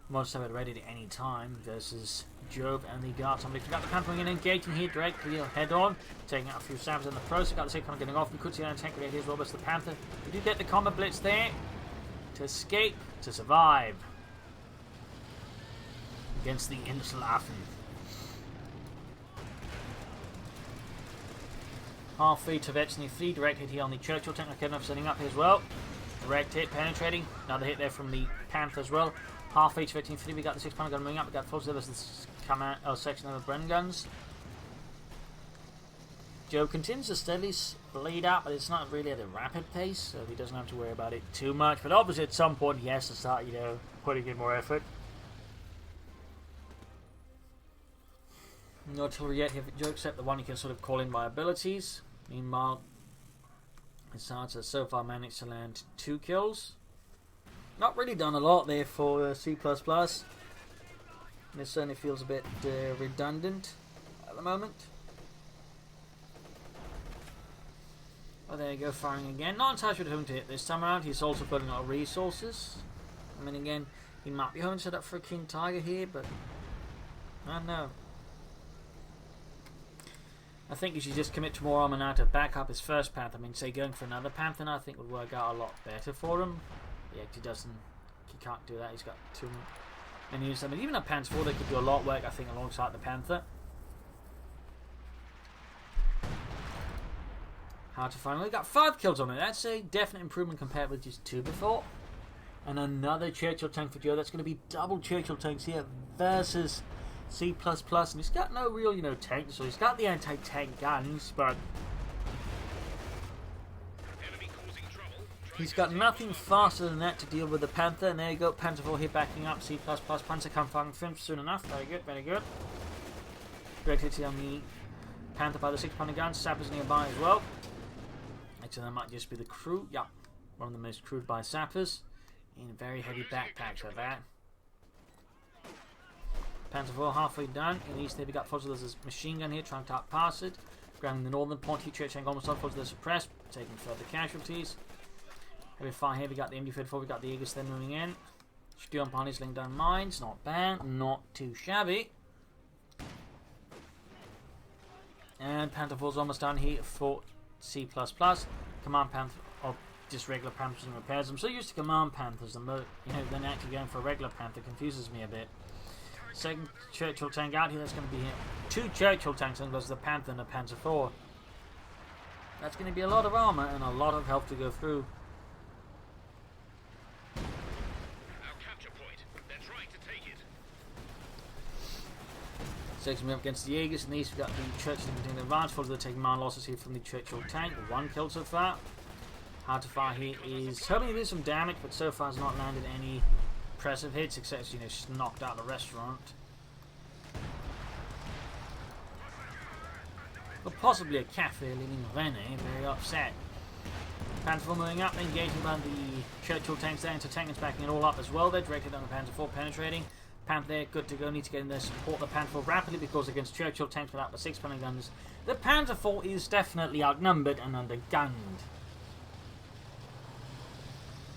Most have it ready at any time versus Jove and the guards. Somebody got the Panther in, engaging here directly head on, taking out a few sabs in the process. Got the second one getting off. You could see an tank here as well, but it's the Panther. We do get the combat blitz there to escape, to survive against the Insulaffen. Half feet to Vetchny 3, direct hit here on the Churchill tank. Okay, enough setting up here as well. Direct hit, penetrating. Another hit there from the Panther as well. Half feet to Vetchny 3, we got the 6-pounder gun moving up. We got full service section of the Bren guns. Joe continues to steadily bleed out, but it's not really at a rapid pace, so he doesn't have to worry about it too much. But obviously at some point he has to start, putting in more effort. No artillery yet here for Joe, except the one you can sort of call in by abilities. Meanwhile, Assad has so far managed to land 2 kills. Not really done a lot there for C++. This certainly feels a bit redundant at the moment. Oh, there you go, firing again. Not entirely sure whom to hit this time around. He's also putting out resources. I mean, again, he might be home set up for a King Tiger here, but I don't know. I think he should just commit to more armor now to back up his first Panther. I mean, say going for another Panther now, I think would work out a lot better for him. Yeah, he can't do that. He's got too many units. I mean, even a Panther 4, they could do a lot of work, I think, alongside the Panther. Hard to finally got 5 kills on it. That's a definite improvement compared with just 2 before. And another Churchill tank for Joe. That's going to be double Churchill tanks here versus C++, and he's got no real, tank, so he's got the anti-tank guns, but he's got nothing faster than that to deal with the Panther. And there you go, Panther 4 here backing up C++. Panther come firing from soon enough. Very good, very good. Direct hit on the Panther by the 6-pounder gun. Sappers nearby as well. Actually, that might just be the crew. Yep, one of the most crewed by sappers. In very heavy backpacks like that. Panther 4 halfway done. In the east there we got Fozzer. There's a machine gun here trying to outpass it. Grounding the northern point here. Church tank almost on Fozzer. They're suppressed. Taking further casualties. Heavy fire here. We got the MD-34. We got the Aegis then moving in. Sturm Ponies laying down mines. Not bad. Not too shabby. And Panther 4's almost done here for C++. Command Panther. Or just regular Panthers and repairs. I'm so used to Command Panthers. Then actually going for a regular Panther confuses me a bit. Second Churchill tank out here. That's going to be 2 Churchill tanks, and there's the Panther and the Panther 4. That's going to be a lot of armor and a lot of health to go through. Our capture point. They're trying to take it. Second up against the Aegis, and these we've got the Churchill taking the advantage. They're taking mine losses here from the Churchill tank. 1 kill so far. Hard to fire here is hoping to do some damage, but so far has not landed any impressive hits, except just knocked out the restaurant. Or possibly a cafe, leaving Rene very upset. Panther 4 moving up, engaging by the Churchill tanks there, into tankers backing it all up as well. They're directed on the Panther 4, penetrating. Panther there, good to go. Need to get in there, support the Panther 4 rapidly, because against Churchill tanks without the 6-pounder guns, the Panther 4 is definitely outnumbered and undergunned.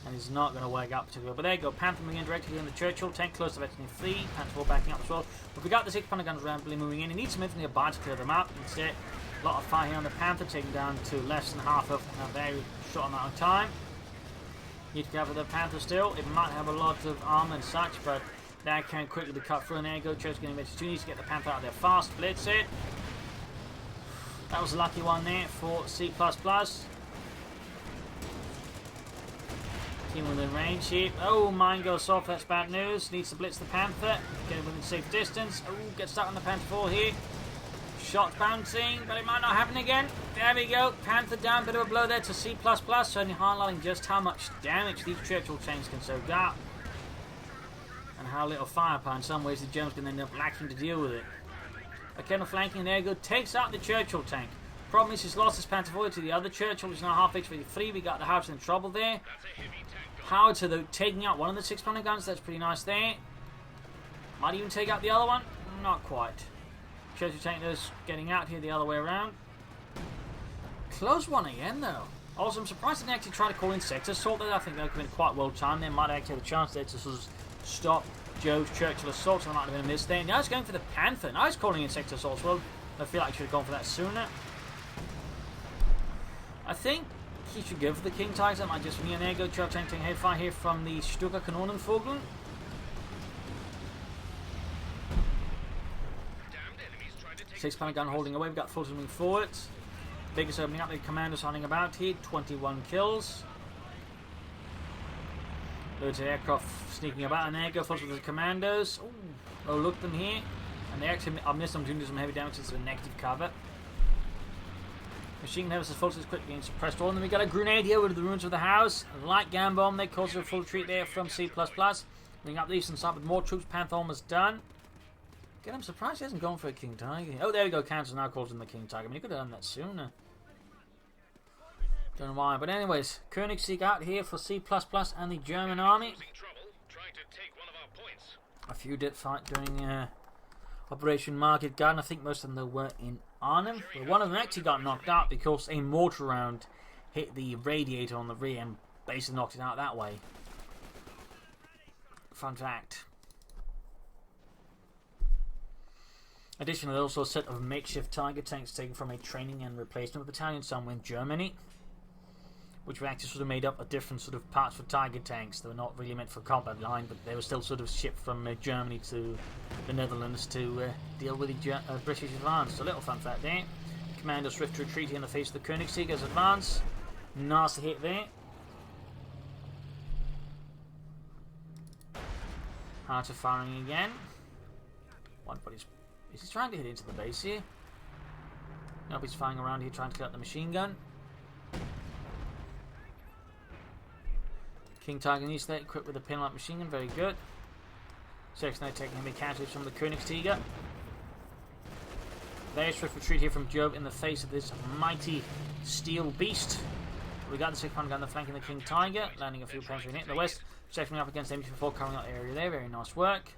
And he's not going to work out particularly. But there you go, Panther moving in directly on the Churchill tank, close to Vetchny 3. Panther 4 backing up as well. But we got the 6-pounder guns rapidly moving in. He needs some infantry nearby to clear them up. Instead, a lot of fire here on the Panther, taken down to less than half of a very short amount of time. Need to cover the Panther still. It might have a lot of armor and such, but that can quickly be cut through. And there you go, Churchill getting ready to needs to get the Panther out there fast. Blitz it. That was a lucky one there for C++. Team within range here. Oh, mine goes off. That's bad news. Needs to blitz the Panther. Get it within safe distance. Oh, gets stuck on the Panther 4 here. Shot bouncing, but it might not happen again. There we go. Panther down. Bit of a blow there to C++. Certainly highlighting just how much damage these Churchill tanks can soak up. And how little firepower in some ways the Germans can end up lacking to deal with it. Again, flanking. There you go. Takes out the Churchill tank. Problem is he's lost his Panther 4 to the other Churchill, which is now half HP 3. We got the House in trouble there. Howitzer though taking out one of the 6-pounder guns. That's pretty nice there. Might even take out the other one. Not quite. Churchill tankers getting out here the other way around. Close one again though. Also, I'm surprised they didn't actually try to call in sector assault. I think that would have been quite well timed. They might actually have a chance there to sort of stop Jove's Churchill assault. So that might have been a miss there. Now he's going for the Panther. Now he's calling in sector assault as well. I feel like he should have gone for that sooner. I think he should go for the King Tiger. That might just be an air go. Churchill taking head fire here from the Stuka Kanonenvogel. Six-pounder gun holding away. We've got Fulton moving forward. Biggest opening up. The commandos hunting about here. 21 kills. Loads of aircraft sneaking about. An air go first with the commandos. Ooh, overlooked them here. And they actually, I missed them doing some heavy damage. It's a negative cover. Machine gun never says Fulton is quickly being suppressed. And then we got a grenade here with the ruins of the house. A light gun bomb. They cause a full retreat there from C++. Bring up the eastern side with more troops. Panther almost done. Again, I'm surprised he hasn't gone for a King Tiger. Oh, there we go. Council now calls him the King Tiger. I mean, he could have done that sooner. Don't know why. But anyways, Koenigsegg out here for C++ and the German army. A few did fight during Operation Market Garden. I think most of them were in Arnhem. But one of them actually got knocked out because a mortar round hit the radiator on the rear and basically knocked it out that way. Fun fact. Additionally, there's also a set of makeshift Tiger tanks taken from a training and replacement battalion somewhere in Germany, which were actually sort of made up of different sort of parts for Tiger tanks. They were not really meant for combat line, but they were still sort of shipped from Germany to the Netherlands to deal with the British advance. So a little fun fact there. Commander swift retreat in the face of the Koenigsegg as advance. Nasty hit there. Harter firing again. Is he trying to hit into the base here? Nope, he's firing around here trying to cut the machine gun. King Tiger needs that equipped with a pin-light machine gun, very good. Section now taking heavy casualties from the Koenigsegg. Very swift retreat here from Jove in the face of this mighty steel beast. We got the 6-pounder gun flanking the King Tiger, landing a few penetrating hit in the west. Checking up against MT4 covering up the area there, very nice work.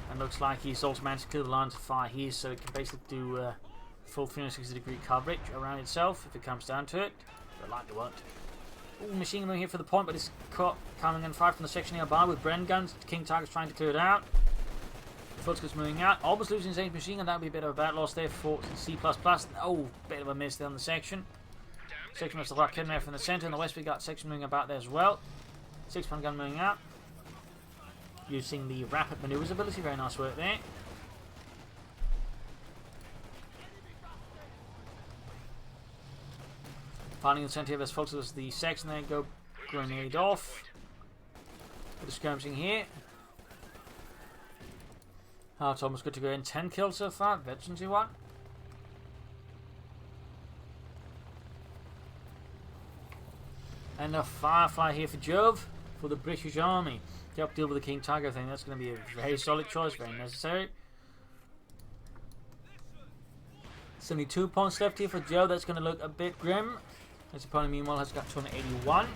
And looks like he's also managed to clear the lines of fire here, so it can basically do full 360-degree coverage around itself if it comes down to it. But likely won't. Ooh, machine gun here for the point, but it's caught coming in fire from the section nearby with Bren guns. King Tiger's trying to clear it out. Footscoot's moving out. Almost losing his machine gun. That would be a bit of a bad loss there for C++. Oh, bit of a miss there on the section. Section was the rock in there from the centre. In the west, we got section moving about there as well. 6-pounder gun moving out. Using the rapid manoeuvres ability. Very nice work there. Finding the centre of this folks was the section there. Go grenade off. Bit of skirmishing here. It's almost good to go in. 10 kills so far. Veterans you want. And a Firefly here for Jove for the British Army. To help deal with the King Tiger thing. That's going to be a very solid choice. Very necessary. 72 points left here for Jove. That's going to look a bit grim. His opponent meanwhile has got 281.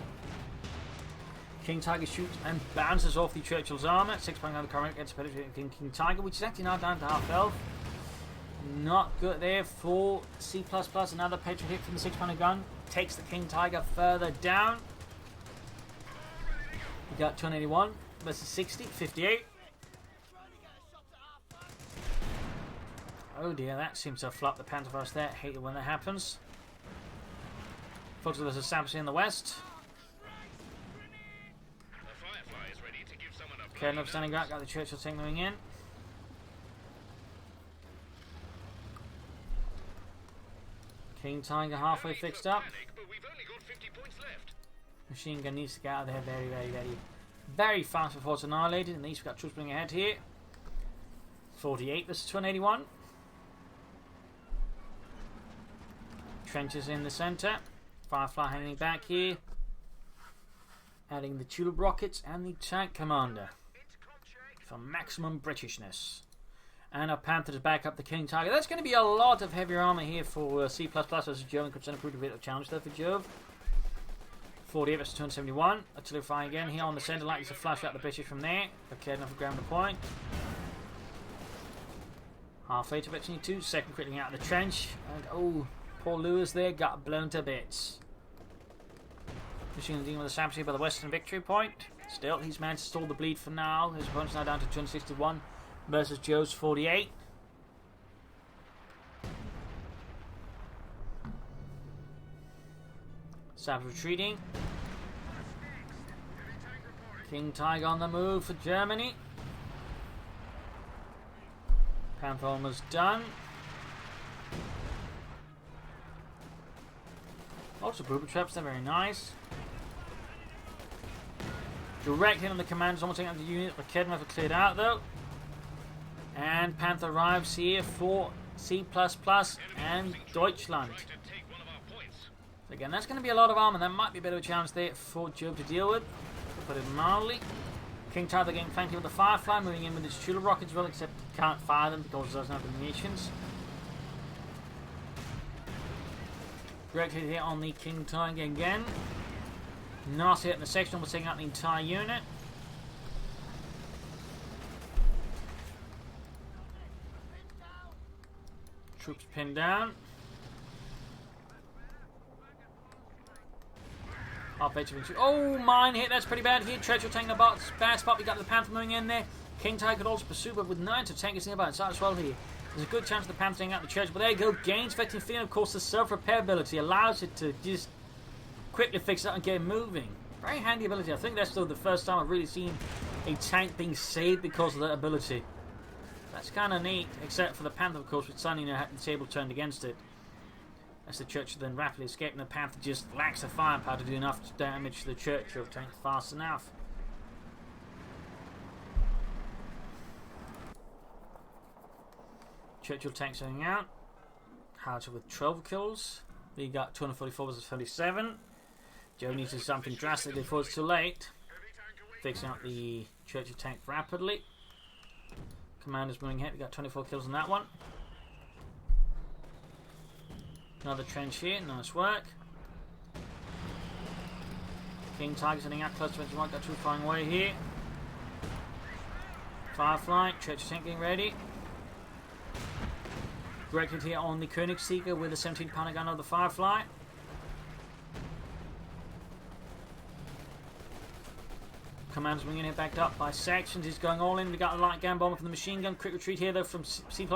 King Tiger shoots and bounces off the Churchill's armour. 6-pounder gun current against penetrating King Tiger, which is actually now down to half health. Not good there for C++. Another Patriot hit from the 6-pounder gun. Takes the King Tiger further down. We got 281 versus 60, 58. Oh dear, that seems to have flopped the Panther for us there. Hate it when that happens. Folks, there's a Sampson in the west. Okay, another standing ground. Got the Churchill tank moving in. King Tiger halfway fixed up. Machine gun needs to get out of there very fast before it's annihilated. And these we've got troops bringing ahead here. 48 versus 281. Trenches in the centre. Firefly hanging back here. Adding the tulip rockets and the tank commander for maximum Britishness. And a Panther to back up the King Tiger. That's going to be a lot of heavier armour here for C++ versus Jove. And could prove a bit of a challenge there for Jove. 48 versus 271. Artillery fire again here on the centre. Likely to flush out the British from there. Okay, enough to ground the point. Halfway to victory 2, second critically out of the trench, and oh, poor Lewis there got blown to bits. Machine gun dealing with the sabotage by the western victory point. Still, he's managed to stall the bleed for now. His opponent's now down to 261 versus Jove's 48. Savage retreating. King Tiger on the move for Germany. Panther almost done. Lots of booby traps, they're very nice. Direct hit on the commanders, almost taking out the unit. The Kedma have cleared out though. And Panther arrives here for C++ and Deutschland. So again, that's going to be a lot of armor. That might be a bit of a challenge there for Jove to deal with, to put it mildly. King Tiger getting flanked with the Firefly, moving in with his Chula rockets as well, except he can't fire them because he doesn't have the munitions. Direct hit here on the King Tiger again. Nasty hit in the section, almost taking out the entire unit. Troops pinned down. Oh, mine hit. That's pretty bad here. Treacher taking a bad spot. We got the Panther moving in there. King Tiger could also pursue, but with 9 to tank is nearby inside as well here. There's a good chance of the Panther taking out the church, but there you go. Gains effective feeling. Of course, the self-repair ability allows it to just quickly fix it up and get moving. Very handy ability. I think that's still the first time I've really seen a tank being saved because of that ability. That's kind of neat, except for the Panther, of course, which suddenly had the table turned against it. As the Churchill then rapidly escaped, and the Panther just lacks the firepower to do enough damage to the Churchill tank fast enough. Churchill tanks going out. Howitzer with 12 kills. We got 244 versus 37. Joe needs to do something drastic before it's too late. Fixing out the Churchill tank rapidly. Commander's moving ahead. We got 24 kills on that one. Another trench here. Nice work. King Tiger's heading out close to 21. Got two flying away here. Firefly. Churchill tank getting ready. Directed here on the Königsseeker with a 17-pounder gun of the Firefly. Commander's winging it backed up by sections. He's going all in. We got a light gun bomber from the machine gun. Quick retreat here though from C++.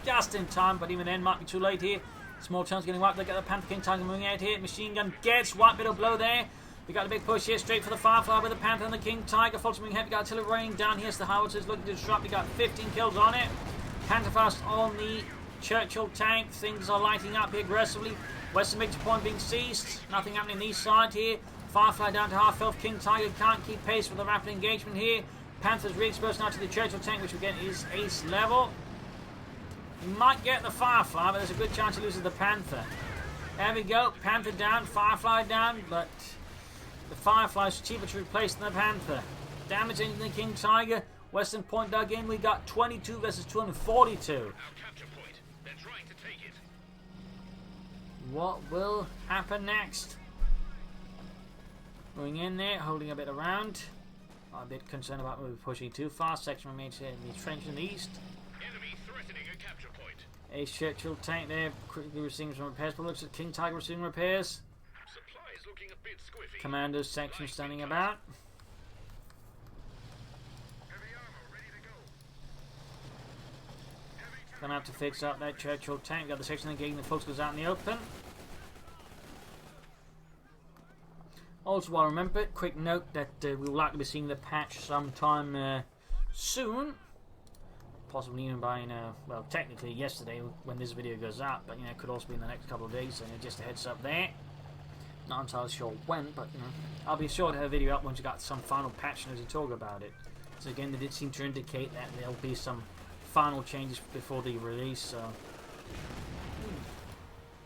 Just in time, but even then might be too late here. Small chance getting wiped. They got the Panther King Tiger moving out here. Machine gun gets wiped. Bit of blow there. We got a big push here straight for the Firefly with the Panther and the King Tiger. False moving ahead. We got artillery raining down here. So the howitzers looking to disrupt. We got 15 kills on it. Panther fast on the Churchill tank. Things are lighting up here aggressively. Western victory point being seized. Nothing happening on the east side here. Firefly down to half health. King Tiger can't keep pace with the rapid engagement here. Panther's re-exposed now to the Churchill tank, which again is ace level. He might get the Firefly, but there's a good chance he loses the Panther. There we go. Panther down, Firefly down, but the Firefly's cheaper to replace than the Panther. Damaging the King Tiger. Western point dug in. We got 22 versus 242. Our capture point. They're trying to take it. What will happen next? Going in there, holding a bit around. I'm a bit concerned about maybe pushing too fast. Section remains here in the trench in the east. Enemy threatening a capture point. A Churchill tank there, quickly receiving some repairs, but looks at King Tiger receiving repairs. Supply is looking a bit squiffy. Commander's section standing about. Heavy armor ready to go. Gonna have to fix up that Churchill tank. Got the section engaging the folks goes out in the open. Also, while I remember it, quick note that we will likely be seeing the patch sometime soon. Possibly even by, well, technically yesterday when this video goes out, but, it could also be in the next couple of days, so just a heads up there. Not entirely sure when, but, I'll be sure to have a video up once you got some final patch notes to talk about it. So again, they did seem to indicate that there'll be some final changes before the release, so...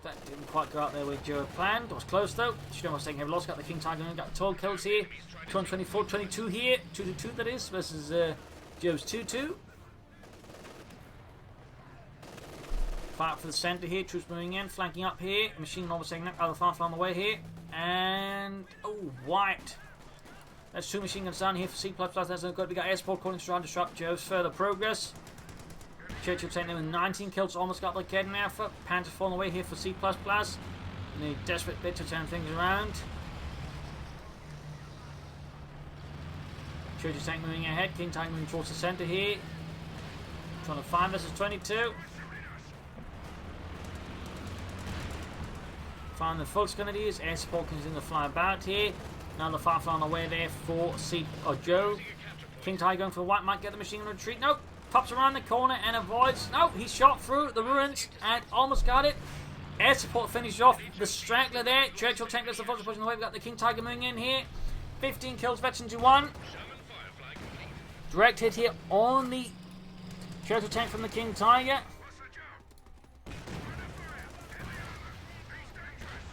That didn't quite go out there with Joe planned. It was close though. Sturm was taking heavy loss. Got the King Tiger and got 12 kills here. 224, 22 here. 2-2 that is versus Joe's 2-2. Fight for the centre here. Troops moving in, flanking up here. Machine gun was taking up. Other Firefly on the way here. And oh, white. That's two machine guns down here for C++. That's no good. We got air support calling to try and disrupt Joe's further progress. Churchill tank there with 19 kills, almost got the Kedden Alpha. Panthers falling away here for C++. In a desperate bit to turn things around. Churchill tank moving ahead, King tank moving towards the centre here. 25 versus 22. Find the full Grenadiers. Air support continuing to fly about here. Another Firefly on the way there for Jove. King Tiger going for the white, might get the machine gun retreat. Nope. Pops around the corner and avoids. No, he shot through the ruins and almost got it. Air support finished off the straggler there. Churchill tank does the first pushing away. We've got the King Tiger moving in here. 15 kills, veteran to 1. Direct hit here on the Churchill tank from the King Tiger.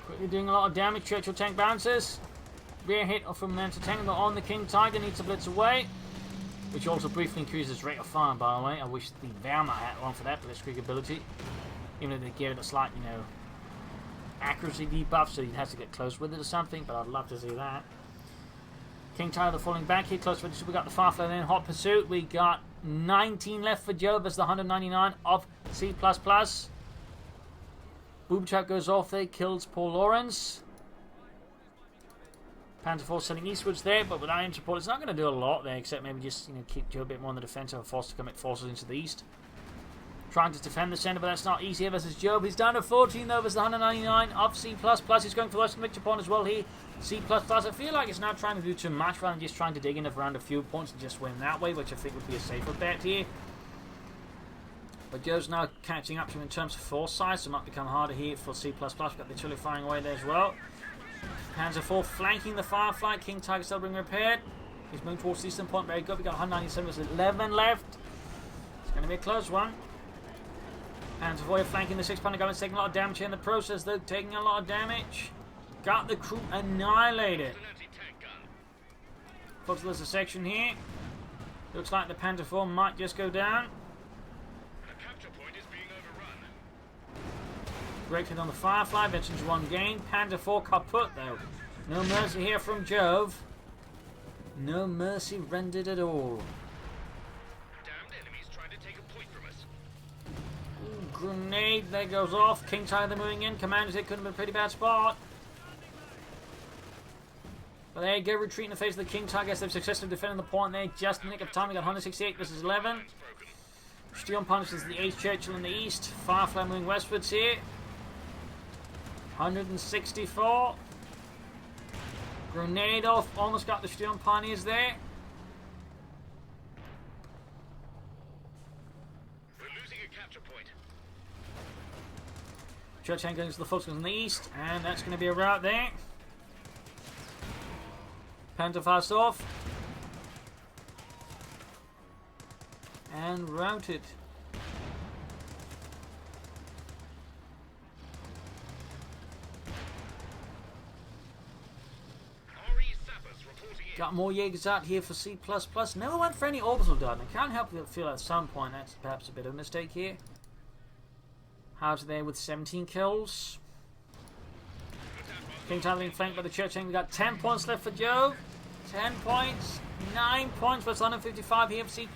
Quickly doing a lot of damage. Churchill tank bounces. Rear hit from the tank on the King Tiger. Needs to blitz away. Which also briefly increases rate of fire, by the way. I wish the Wehrmacht had one for that blitzkrieg ability. Even though they gave it a slight, accuracy debuff, so he has to get close with it or something, but I'd love to see that. King Tiger falling back here, close with it. We got the Firefly in hot pursuit. We got 19 left for Jove as the 199 of C++. Boob trap goes off there, kills Paul Lawrence. Panther Force sending eastwards there, but without aim support, it's not going to do a lot there, except maybe just keep Joe a bit more on the defensive and force to commit forces into the east. Trying to defend the centre, but that's not easy versus Job. He's down to 14 though versus the 199 of C++. He's going for the Western Victory Point as well here. C++, I feel like it's now trying to do too much rather than just trying to dig in around a few points and just win that way, which I think would be a safer bet here. But Joe's now catching up to him in terms of force size, so it might become harder here for C++. We've got the artillery firing away there as well. Panzer IV flanking the Firefly. King Tiger still being repaired. He's moving towards the eastern point. Very good. We've got 197 versus 11 left. It's going to be a close one. Panzer IV flanking the 6-pounder gun. Taking a lot of damage here in the process, though. Taking a lot of damage. Got the crew annihilated. Folks, there's a section here. Looks like the Panzer IV might just go down. Great hit on the Firefly, veterans 1 gain. Panda 4 kaput though. No mercy here from Jove. No mercy rendered at all. Damned enemies trying to take a point from us. Ooh, grenade there goes off. King Tiger moving in. Commanders, it could have been a pretty bad spot. But there you go, retreat in the face of the King Tiger. They've successfully defended the point there just in the nick of time. We got 168 versus 11. Steel punishes the 8th Churchill in the east. Firefly moving westwards here. 164. Grenade off. Almost got the Steel Pioneers there. We're losing a capture point. Churchill going to the Fultons in the east. And that's going to be a rout there. Panther fast off. And routed. Got more Jaegers out here for C++. Never went for any orbital dart. I can't help but feel at some point that's perhaps a bit of a mistake here. How's there with 17 kills? King Tiger being flanked by the Church Tank. We got 10 points left for Jove. 10 points. 9 points versus 155 here for C++.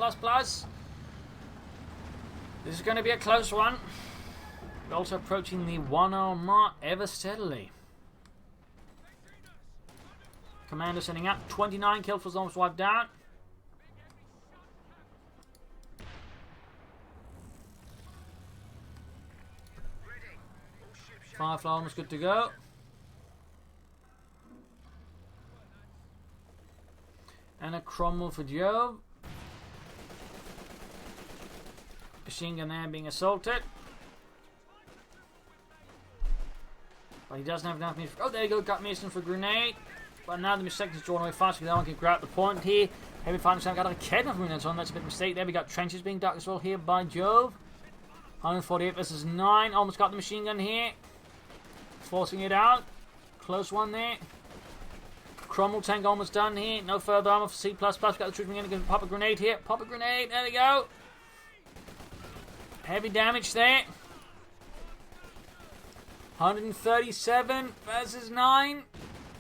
This is going to be a close one. We're also approaching the 1 hour mark ever steadily. Commander sending up. 29 kills was almost wiped out. Firefly almost good to go. And a Cromwell for Jove. Machine gun there being assaulted. But he doesn't have enough means. Oh, there you go. Got Mason for grenade. But now the second's drawn away fast because no one can grab the point here. Heavy fighting got a Kedden for minutes on. That's a bit of a mistake there. We got trenches being dug as well here by Jove. 148 versus 9. Almost got the machine gun here. Forcing it out. Close one there. Cromwell tank almost done here. No further armor for C++. Got the troops going to pop a grenade here. Pop a grenade. There we go. Heavy damage there. 137 versus 9.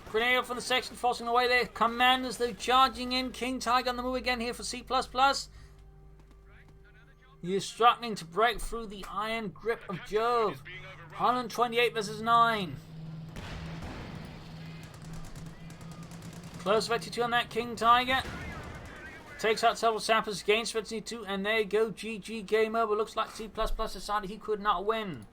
Grenade from the section, forcing away there. Commanders, though, charging in. King Tiger on the move again here for C++. He is struggling to break through the iron grip of Jove. 128 versus 9. Close 52 on that King Tiger. Takes out several sappers, gains 22, and there you go. GG, game over. Looks like C++ decided he could not win.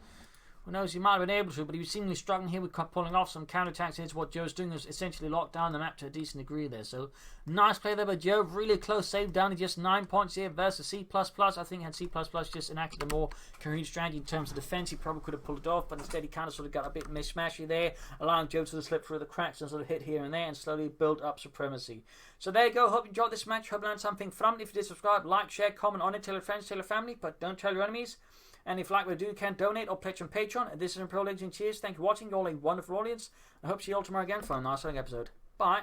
Who knows, he might have been able to, but he was seemingly struggling here with pulling off some counterattacks into what Joe's doing. Was essentially locked down the map to a decent degree there. So, nice play there by Joe. Really close save, down to just 9 points here versus C++. I think had C++ just enacted a more coherent strategy in terms of defense, he probably could have pulled it off, but instead he kind of sort of got a bit mishmashy there, allowing Joe to slip through the cracks and sort of hit here and there and slowly build up supremacy. So there you go. Hope you enjoyed this match. Hope you learned something from it. If you did, subscribe, like, share, comment on it, tell your friends, tell your family, but don't tell your enemies. And if you like what I do, you can donate or pledge on Patreon. And this is Pro Legends. Cheers. Thank you for watching. You're all a wonderful audience. I hope to see you all tomorrow again for a nice episode. Bye.